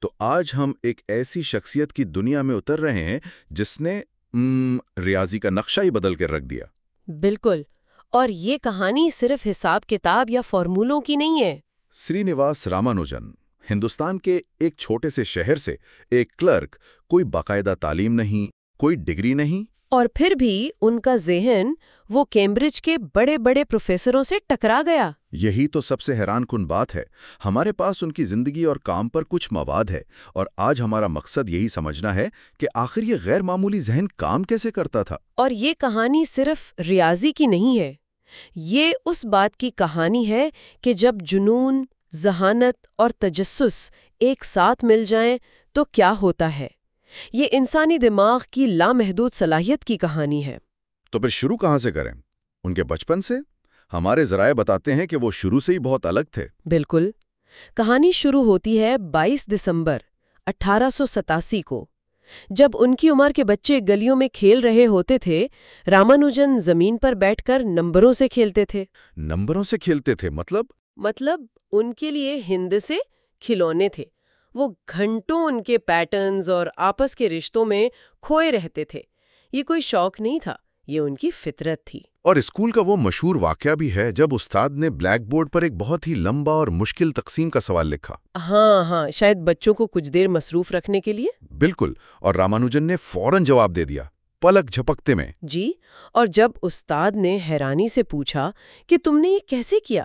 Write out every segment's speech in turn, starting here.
تو آج ہم ایک ایسی شخصیت کی دنیا میں اتر رہے ہیں جس نے ریاضی کا نقشہ ہی بدل کر رکھ دیا۔ بالکل، اور یہ کہانی صرف حساب کتاب یا فارمولوں کی نہیں ہے۔ سری نواس رامانوجن ہندوستان کے ایک چھوٹے سے شہر سے ایک کلرک، کوئی باقاعدہ تعلیم نہیں، کوئی ڈگری نہیں، اور پھر بھی ان کا ذہن وہ کیمبرج کے بڑے بڑے پروفیسروں سے ٹکرا گیا۔ یہی تو سب سے حیران کن بات ہے۔ ہمارے پاس ان کی زندگی اور کام پر کچھ مواد ہے، اور آج ہمارا مقصد یہی سمجھنا ہے کہ آخر یہ غیر معمولی ذہن کام کیسے کرتا تھا۔ اور یہ کہانی صرف ریاضی کی نہیں ہے، یہ اس بات کی کہانی ہے کہ جب جنون، ذہانت اور تجسس ایک ساتھ مل جائیں تو کیا ہوتا ہے۔ یہ انسانی دماغ کی لامحدود صلاحیت کی کہانی ہے۔ تو پھر شروع کہاں سے کریں؟ ان کے بچپن سے؟ ہمارے ذرائع بتاتے ہیں کہ وہ شروع سے ہی بہت الگ تھے۔ بالکل، کہانی شروع ہوتی ہے 22 دسمبر 1887 کو، جب ان کی عمر کے بچے گلیوں میں کھیل رہے ہوتے تھے۔ رامانوجن زمین پر بیٹھ کر نمبروں سے کھیلتے تھے۔ نمبروں سے کھیلتے تھے مطلب ان کے لیے ہند سے کھلونے تھے۔ وہ گھنٹوں ان کے پیٹرنز اور آپس کے رشتوں میں کھوئے رہتے تھے۔ یہ کوئی شوق نہیں تھا، یہ ان کی فطرت تھی۔ اور اسکول کا وہ مشہور واقعہ بھی ہے جب استاد نے بلیک بورڈ پر ایک بہت ہی لمبا اور مشکل تقسیم کا سوال لکھا۔ ہاں، شاید بچوں کو کچھ دیر مصروف رکھنے کے لیے۔ بالکل، اور رامانوجن نے فوراً جواب دے دیا، پلک جھپکتے میں۔ جی، اور جب استاد نے حیرانی سے پوچھا کہ تم نے یہ کیسے کیا،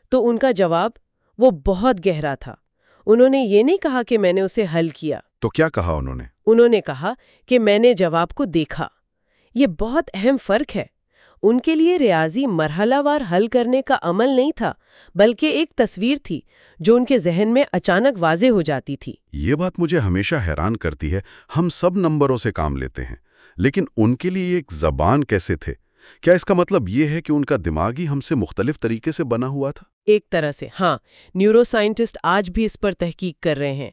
تو ان کا جواب وہ بہت گہرا تھا۔ انہوں نے یہ نہیں کہا کہ میں نے اسے حل کیا۔ تو کیا کہا انہوں نے؟ انہوں نے کہا کہ میں نے جواب کو دیکھا۔ یہ بہت اہم فرق ہے۔ ان کے لیے ریاضی مرحلہ وار حل کرنے کا عمل نہیں تھا، بلکہ ایک تصویر تھی جو ان کے ذہن میں اچانک واضح ہو جاتی تھی۔ یہ بات مجھے ہمیشہ حیران کرتی ہے۔ ہم سب نمبروں سے کام لیتے ہیں، لیکن ان کے لیے ایک زبان کیسے تھے؟ کیا اس کا مطلب یہ ہے کہ ان کا دماغ ہی ہم سے مختلف طریقے سے بنا ہوا تھا؟ ایک طرح سے ہاں، نیورو سائنٹسٹ آج بھی اس پر تحقیق کر رہے ہیں۔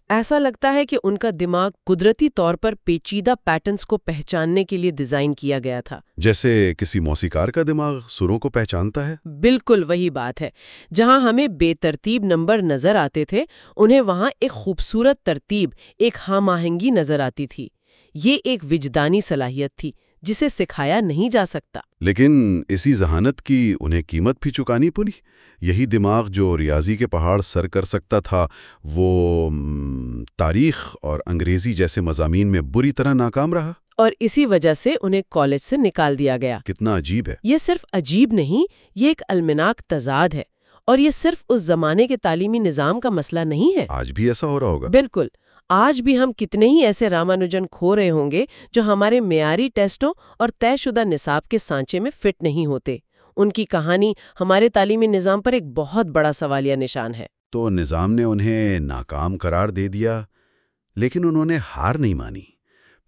ایسا لگتا ہے کہ ان کا دماغ قدرتی طور پر پیچیدہ پیٹرنز کو پہچاننے کے لیے ڈیزائن کیا گیا تھا۔ جیسے کسی موسیقار کا دماغ سروں کو پہچانتا ہے؟ بالکل وہی بات ہے۔ جہاں ہمیں بے ترتیب نمبر نظر آتے تھے، انہیں وہاں ایک خوبصورت ترتیب، ایک ہم آہنگی نظر آتی تھی۔ یہ ایک وجدانی صلاحیت تھی جسے سکھایا نہیں جا سکتا۔ لیکن اسی ذہانت کی انہیں قیمت بھی چکانی پڑی۔ یہی دماغ جو ریاضی کے پہاڑ سر کر سکتا تھا، وہ تاریخ اور انگریزی جیسے مضامین میں بری طرح ناکام رہا۔ اور اسی وجہ سے انہیں کالج سے نکال دیا گیا۔ کتنا عجیب ہے۔ یہ صرف عجیب نہیں، یہ ایک المناک تضاد ہے، اور یہ صرف اس زمانے کے تعلیمی نظام کا مسئلہ نہیں ہے۔ آج بھی ایسا ہو رہا ہوگا۔ بالکل، آج بھی ہم کتنے ہی ایسے رامانوجن کھو رہے ہوں گے جو ہمارے معیاری ٹیسٹوں اور طے شدہ نصاب کے سانچے میں فٹ نہیں ہوتے۔ ان کی کہانی ہمارے تعلیمی نظام پر ایک بہت بڑا سوالیہ نشان ہے۔ تو نظام نے انہیں ناکام قرار دے دیا، لیکن انہوں نے ہار نہیں مانی۔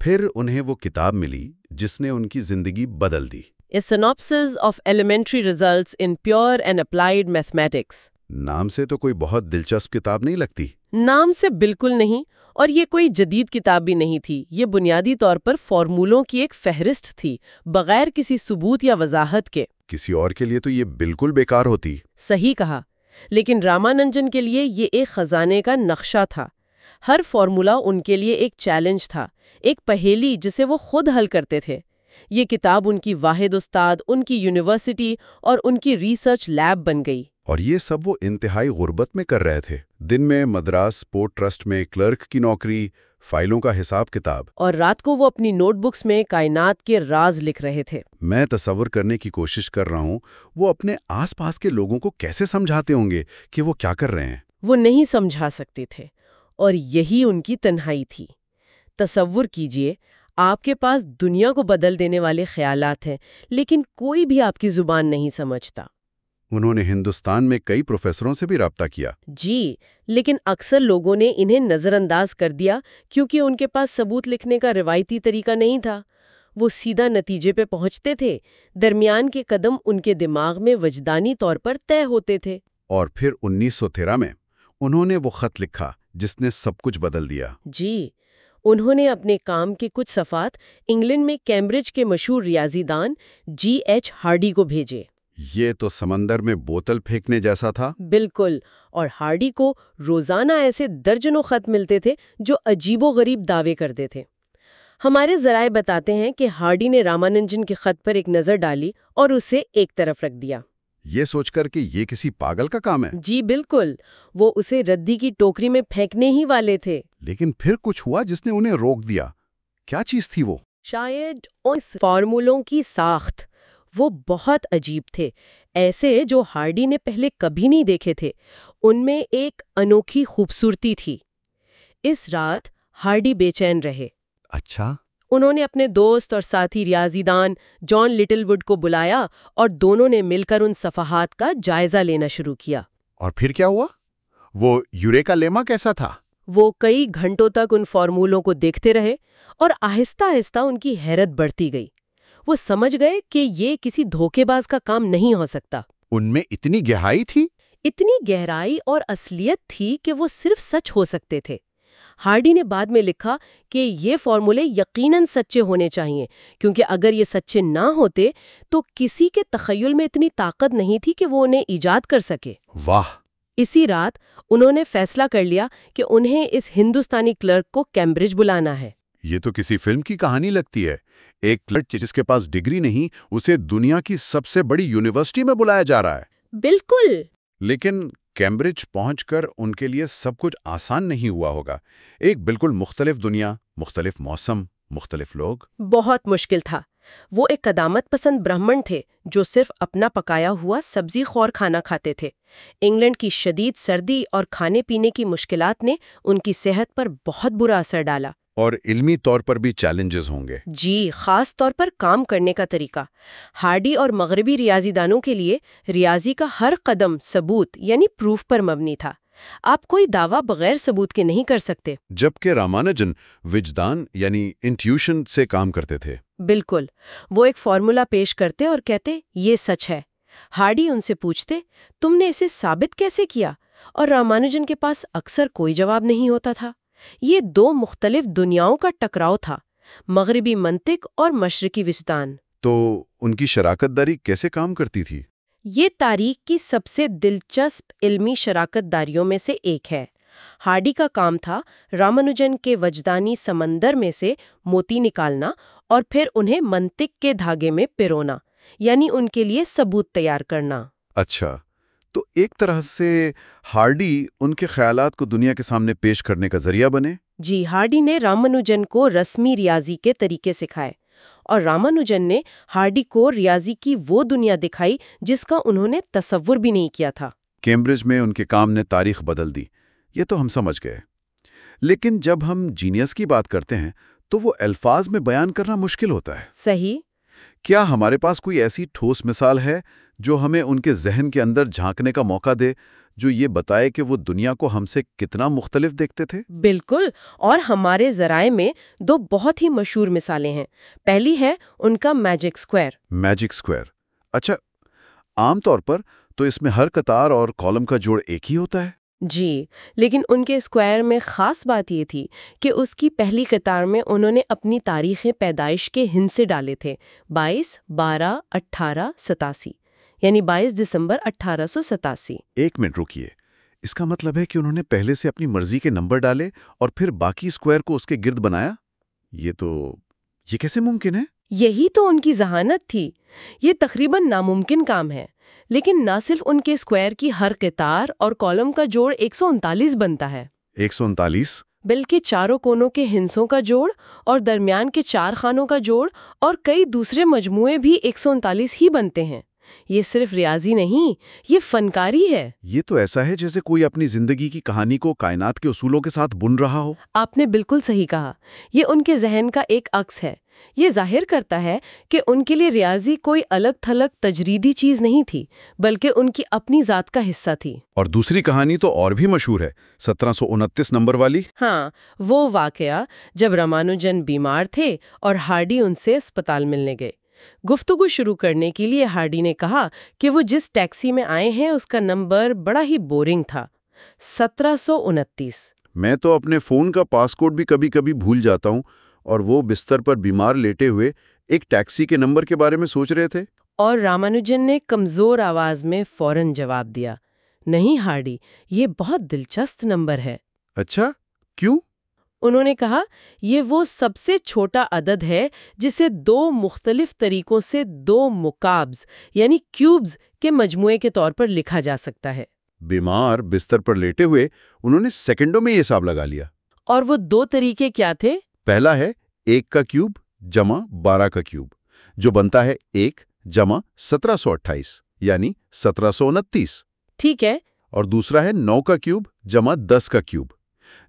پھر انہیں وہ کتاب ملی جس نے ان کی زندگی بدل دی۔ A synopsis of elementary results in pure and applied mathematics۔ نام سے تو کوئی بہت دلچسپ کتاب نہیں لگتی۔ نام سے بالکل نہیں، اور یہ کوئی جدید کتاب بھی نہیں تھی۔ یہ بنیادی طور پر فارمولوں کی ایک فہرست تھی، بغیر کسی ثبوت یا وضاحت کے۔ کسی اور کے لیے تو یہ بالکل بیکار ہوتی۔ صحیح کہا، لیکن رامانوجن کے لیے یہ ایک خزانے کا نقشہ تھا۔ ہر فارمولا ان کے لیے ایک چیلنج تھا، ایک پہیلی جسے وہ خود حل کرتے تھے۔ یہ کتاب ان کی واحد استاد، ان کی یونیورسٹی اور ان کی ریسرچ لیب بن گئی۔ اور یہ سب وہ انتہائی غربت میں کر رہے تھے۔ دن میں مدراس پورٹ ٹرسٹ میں کلرک کی نوکری، فائلوں کا حساب کتاب، اور رات کو وہ اپنی نوٹ بکس میں کائنات کے راز لکھ رہے تھے۔ میں تصور کرنے کی کوشش کر رہا ہوں وہ اپنے آس پاس کے لوگوں کو کیسے سمجھاتے ہوں گے کہ وہ کیا کر رہے ہیں۔ وہ نہیں سمجھا سکتے تھے، اور یہی ان کی تنہائی تھی۔ تصور کیجئے، آپ کے پاس دنیا کو بدل دینے والے خیالات ہیں، لیکن کوئی بھی آپ کی زبان نہیں سمجھتا۔ انہوں نے ہندوستان میں کئی پروفیسروں سے بھی رابطہ کیا۔ جی، لیکن اکثر لوگوں نے انہیں نظر انداز کر دیا کیونکہ ان کے پاس ثبوت لکھنے کا روایتی طریقہ نہیں تھا۔ وہ سیدھا نتیجے پہ پہنچتے تھے، درمیان کے قدم ان کے دماغ میں وجدانی طور پر طے ہوتے تھے۔ اور پھر 1913 میں انہوں نے وہ خط لکھا جس نے سب کچھ بدل دیا۔ جی، انہوں نے اپنے کام کے کچھ صفحات انگلینڈ میں کیمبرج کے مشہور ریاضی دان جی ایچ ہارڈی کو بھیجے۔ یہ تو سمندر میں بوتل پھینکنے جیسا تھا۔ بالکل، اور ہارڈی کو روزانہ ایسے درجنوں خط ملتے تھے جو عجیب و غریب دعوے کرتے تھے۔ ہمارے ذرائع بتاتے ہیں کہ ہارڈی نے رامانجن کے خط پر ایک نظر ڈالی اور اسے ایک طرف رکھ دیا۔ یہ سوچ کر کہ یہ کسی پاگل کا کام ہے۔ جی بالکل، وہ اسے ردی کی ٹوکری میں پھینکنے ہی والے تھے۔ لیکن پھر کچھ ہوا جس نے انہیں روک دیا۔ کیا چیز تھی وہ؟ شاید اس فارمولوں کی ساخت۔ وہ بہت عجیب تھے، ایسے جو ہارڈی نے پہلے کبھی نہیں دیکھے تھے۔ ان میں ایک انوکھی خوبصورتی تھی۔ اس رات ہارڈی بے چین رہے۔ اچھا۔ انہوں نے اپنے دوست اور ساتھی ریاضی دان جان لٹل ووڈ کو بلایا اور دونوں نے مل کر ان صفحات کا جائزہ لینا شروع کیا۔ اور پھر کیا ہوا؟ وہ یوریکا لیما کیسا تھا؟ وہ کئی گھنٹوں تک ان فارمولوں کو دیکھتے رہے اور آہستہ آہستہ ان کی حیرت بڑھتی گئی۔ وہ سمجھ گئے کہ یہ کسی دھوکے باز کا کام نہیں ہو سکتا۔ ان میں اتنی گہرائی تھی؟ اتنی گہرائی اور اصلیت تھی کہ وہ صرف سچ ہو سکتے تھے۔ ہارڈی نے بعد میں لکھا کہ یہ فارمولے یقیناً سچے ہونے چاہیے، کیونکہ اگر یہ سچے نہ ہوتے تو کسی کے تخیل میں اتنی طاقت نہیں تھی کہ وہ انہیں ایجاد کر سکے۔ واہ! اسی رات انہوں نے فیصلہ کر لیا کہ انہیں اس ہندوستانی کلرک کو کیمبرج بلانا ہے۔ یہ تو کسی فلم کی کہانی لگتی ہے۔ ایک کلرک جس کے پاس ڈگری نہیں، اسے دنیا کی سب سے بڑی یونیورسٹی میں بلایا جا رہا ہے۔ بالکل۔ لیکن کیمبرج پہنچ کر ان کے لیے سب کچھ آسان نہیں ہوا ہوگا۔ ایک بالکل مختلف دنیا، مختلف موسم، مختلف لوگ۔ بہت مشکل تھا۔ وہ ایک قدامت پسند برہمن تھے جو صرف اپنا پکایا ہوا سبزی خور کھانا کھاتے تھے۔ انگلینڈ کی شدید سردی اور کھانے پینے کی مشکلات نے ان کی صحت پر بہت برا اثر ڈالا۔ اور علمی طور پر بھی چیلنجز ہوں گے۔ جی، خاص طور پر کام کرنے کا طریقہ۔ ہارڈی اور مغربی ریاضی دانوں کے لیے ریاضی کا ہر قدم ثبوت یعنی پروف پر مبنی تھا۔ آپ کوئی دعویٰ بغیر ثبوت کے نہیں کر سکتے۔ جبکہ رامانجن وجدان یعنی انٹیوشن سے کام کرتے تھے۔ بالکل، وہ ایک فارمولا پیش کرتے اور کہتے یہ سچ ہے۔ ہارڈی ان سے پوچھتے تم نے اسے ثابت کیسے کیا؟ اور رامانجن کے پاس اکثر کوئی جواب نہیں ہوتا تھا۔ یہ دو مختلف دنیاؤں کا ٹکراؤ تھا، مغربی منطق اور مشرقی وجدان۔ تو ان کی شراکت داری کیسے کام کرتی تھی؟ یہ تاریخ کی سب سے دلچسپ علمی شراکت داریوں میں سے ایک ہے۔ ہارڈی کا کام تھا رامانجن کے وجدانی سمندر میں سے موتی نکالنا اور پھر انہیں منطق کے دھاگے میں پرونا، یعنی ان کے لیے ثبوت تیار کرنا۔ اچھا، تو ایک طرح سے ہارڈی ان کے خیالات کو دنیا کے سامنے پیش کرنے کا ذریعہ بنے۔ جی، ہارڈی نے رامانجن کو رسمی ریاضی کے طریقے سکھائے اور رامانجن نے ہارڈی کو ریاضی کی وہ دنیا دکھائی جس کا انہوں نے تصور بھی نہیں کیا تھا۔ کیمبرج میں ان کے کام نے تاریخ بدل دی، یہ تو ہم سمجھ گئے۔ لیکن جب ہم جینیس کی بات کرتے ہیں تو وہ الفاظ میں بیان کرنا مشکل ہوتا ہے۔ صحیح۔ کیا ہمارے پاس کوئی ایسی ٹھوس مثال ہے جو ہمیں ان کے ذہن کے اندر جھانکنے کا موقع دے، جو یہ بتائے کہ وہ دنیا کو ہم سے کتنا مختلف دیکھتے تھے؟ بالکل، اور ہمارے ذرائع میں دو بہت ہی مشہور مثالیں ہیں۔ پہلی ہے ان کا میجک اسکوائر۔ میجک اسکوائر، اچھا، عام طور پر تو اس میں ہر قطار اور کالم کا جوڑ ایک ہی ہوتا ہے۔ جی، لیکن ان کے اسکوائر میں خاص بات یہ تھی کہ اس کی پہلی قطار میں انہوں نے اپنی تاریخ پیدائش کے ہندسے ڈالے تھے، 22/12/1887، یعنی 22 دسمبر 1887۔ ایک منٹ رکیے، اس کا مطلب ہے کہ انہوں نے پہلے سے اپنی مرضی کے نمبر ڈالے اور پھر باقی اسکوائر کو اس کے گرد بنایا؟ یہ کیسے ممکن ہے؟ یہی تو ان کی ذہانت تھی۔ یہ تقریباً ناممکن کام ہے، لیکن نہ صرف ان کے اسکوائر کی ہر قطار اور کالم کا جوڑ 139 بنتا ہے، 139؟ بلکہ چاروں کونوں کے ہندسوں کا جوڑ اور درمیان کے 4 خانوں کا جوڑ اور کئی دوسرے مجموعے بھی 139 ہی بنتے ہیں۔ یہ صرف ریاضی نہیں، یہ فنکاری ہے۔ یہ تو ایسا ہے جیسے کوئی اپنی زندگی کی کہانی کو کائنات کے اصولوں کے ساتھ بن رہا ہو۔ آپ نے بالکل صحیح کہا، یہ ان کے ذہن کا ایک عکس ہے۔ یہ ظاہر کرتا ہے کہ ان کے لیے ریاضی کوئی الگ تھلگ تجریدی چیز نہیں تھی، بلکہ ان کی اپنی ذات کا حصہ تھی۔ اور دوسری کہانی تو اور بھی مشہور ہے، 1729 نمبر والی۔ ہاں، وہ واقعہ جب رامانجن بیمار تھے اور ہارڈی ان سے اسپتال ملنے گئے۔ گفتگو شروع کرنے کے لیے ہارڈی نے کہا کہ وہ جس ٹیکسی میں آئے ہیں اس کا نمبر بڑا ہی بورنگ تھا، 1729۔ میں تو اپنے فون کا پاس کوڈ بھی کبھی کبھی بھول جاتا ہوں، اور وہ بستر پر بیمار لیٹے ہوئے ایک ٹیکسی کے نمبر کے بارے میں سوچ رہے تھے۔ اور رامانوجن نے کمزور آواز میں فوراً جواب دیا، نہیں ہارڈی، یہ بہت دلچسپ نمبر ہے۔ اچھا، کیوں؟ انہوں نے کہا یہ وہ سب سے چھوٹا عدد ہے جسے دو مختلف طریقوں سے دو مکعبز یعنی کیوبز کے مجموعے کے طور پر لکھا جا سکتا ہے۔ بیمار بستر پر لیٹے ہوئے انہوں نے سیکنڈوں میں یہ حساب لگا لیا۔ اور وہ دو طریقے کیا تھے؟ پہلا ہے 1 کا کیوب جمع 12 کا کیوب، جو بنتا ہے 1 جمع 1728 یعنی 1729۔ ٹھیک ہے۔ اور دوسرا ہے 9 کا کیوب جمع 10 کا کیوب،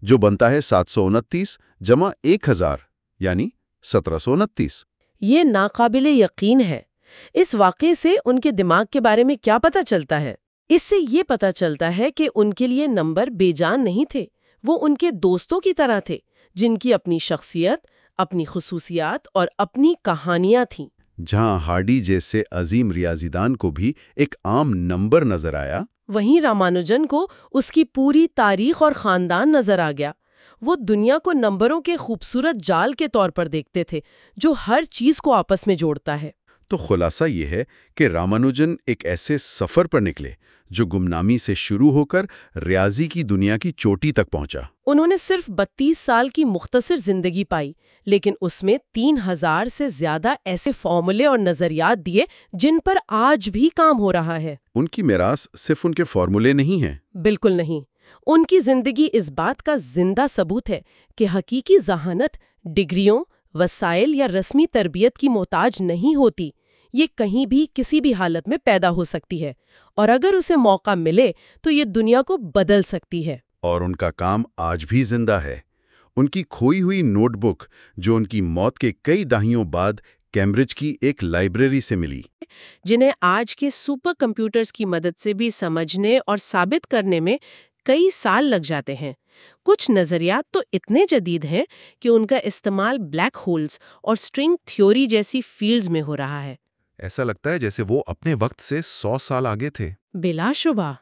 جو بنتا ہے 729 جمع 1000 یعنی 1729۔ یہ ناقابل یقین ہے۔ اس واقعے سے ان کے دماغ کے بارے میں کیا پتہ چلتا ہے؟ اس سے یہ پتہ چلتا ہے کہ ان کے لیے نمبر بے جان نہیں تھے، وہ ان کے دوستوں کی طرح تھے جن کی اپنی شخصیت، اپنی خصوصیات اور اپنی کہانیاں تھیں۔ جہاں ہارڈی جیسے عظیم ریاضی دان کو بھی ایک عام نمبر نظر آیا، وہیں رامانوجن کو اس کی پوری تاریخ اور خاندان نظر آ گیا۔ وہ دنیا کو نمبروں کے خوبصورت جال کے طور پر دیکھتے تھے جو ہر چیز کو آپس میں جوڑتا ہے۔ تو خلاصہ یہ ہے کہ رامانوجن ایک ایسے سفر پر نکلے جو گمنامی سے شروع ہو کر ریاضی کی دنیا کی چوٹی تک پہنچا۔ انہوں نے صرف 32 سال کی مختصر زندگی پائی، لیکن اس میں 3000 سے زیادہ ایسے فارمولے اور نظریات دیے جن پر آج بھی کام ہو رہا ہے۔ ان کی میراث صرف ان کے فارمولے نہیں ہیں۔ بالکل نہیں، ان کی زندگی اس بات کا زندہ ثبوت ہے کہ حقیقی ذہانت ڈگریوں، وسائل یا رسمی تربیت کی محتاج نہیں ہوتی۔ یہ کہیں بھی کسی بھی حالت میں پیدا ہو سکتی ہے، اور اگر اسے موقع ملے تو یہ دنیا کو بدل سکتی ہے۔ اور ان کا کام آج بھی زندہ ہے۔ ان کی کھوئی ہوئی نوٹ بک جو ان کی موت کے کئی دہائیوں بعد کیمبرج کی ایک لائبریری سے ملی، جنہیں آج کے سپر کمپیوٹرز کی مدد سے بھی سمجھنے اور ثابت کرنے میں کئی سال لگ جاتے ہیں۔ کچھ نظریات تو اتنے جدید ہیں کہ ان کا استعمال بلیک ہولز اور سٹرنگ تھیوری جیسی فیلڈز میں ہو رہا ہے۔ ایسا لگتا ہے جیسے وہ اپنے وقت سے 100 سال آگے تھے۔ بلا شبہ۔